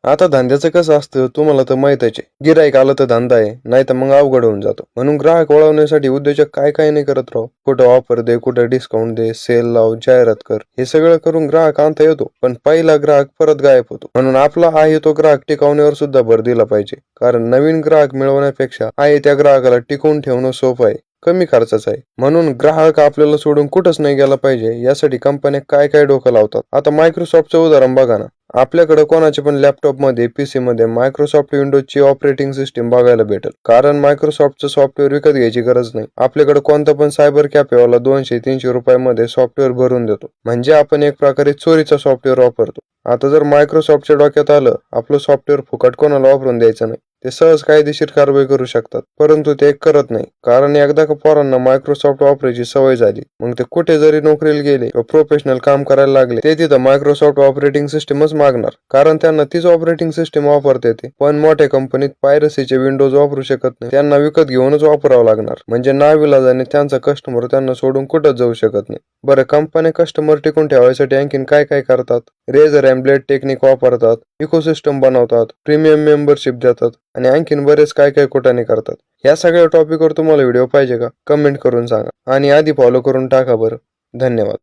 आता धंद्याचं कसं असतं तुम्हाला तर माहितच आहे. गिराईक आलं तर धंदा आहे, नाही तर मग अवघड होऊन जातो. म्हणून ग्राहक वळवण्यासाठी उद्योजक काय काय नाही करत राव. कुठं ऑफर दे, कुठं डिस्काउंट दे, सेल लाव, जाहिरात कर. हे सगळं करून ग्राहक आणता येतो, पण पहिला ग्राहक परत गायब होतो. म्हणून आपला आहे तो ग्राहक टिकवण्यावर सुद्धा भर दिला पाहिजे. कारण नवीन ग्राहक मिळवण्यापेक्षा आहे त्या ग्राहकाला टिकवून ठेवणं सोपं आहे. कमी खर्चाचं आहे. म्हणून ग्राहक आपल्याला सोडून कुठंच नाही गेला पाहिजे यासाठी कंपन्या काय काय डोकं लावतात. आता मायक्रोसॉफ्टचं उदाहरण बघा ना. आपल्याकडे कोणाच्या पण लॅपटॉपमध्ये पीसी मध्ये मायक्रोसॉफ्ट विंडोजची ऑपरेटिंग सिस्टीम बघायला भेटेल. कारण मायक्रोसॉफ्टचं सॉफ्टवेअर विकत घ्यायची गरज नाही. आपल्याकडे कोणता पण सायबर कॅफेवाला 200-300 रुपयामध्ये सॉफ्टवेअर भरून देतो. म्हणजे आपण एक प्रकारे चोरीचा सॉफ्टवेअर वापरतो. आता जर मायक्रोसॉफ्टच्या डोक्यात आलं आपलं सॉफ्टवेअर फुकट कोणाला वापरून द्यायचं नाही, ते सहज कायदेशीर कारवाई करू शकतात. परंतु ते करत नाही. कारण एकदा का पोरांना मायक्रोसॉफ्ट वापरायची सवय झाली, मग ते कुठे जरी नोकरीला गेले किंवा प्रोफेशनल काम करायला लागले, ते तिथं मायक्रोसॉफ्ट ऑपरेटिंग सिस्टीमच मागणार. कारण त्यांना तीच ऑपरेटिंग सिस्टीम वापरता येते. पण मोठ्या कंपनीत पायरसीचे विंडोज वापरू शकत नाही. त्यांना विकत घेऊनच वापरावं लागणार. म्हणजे नाविलाजाने त्यांचा कस्टमर त्यांना सोडून कुठंच जाऊ शकत नाही. बरं, कंपन्या कस्टमर टिकून ठेवायसाठी आणखीन काय काय करतात? रेझर अँड ब्लेड टेक्निक वापरतात, इकोसिस्टम बनवतात, प्रीमियम मेंबरशिप देतात आणि आणखीन बरेच काय काय कुठाने करतात. या सगळ्या टॉपिकवर तुम्हाला व्हिडिओ पाहिजे का? कमेंट करून सांगा आणि आधी फॉलो करून टाका बरं. धन्यवाद.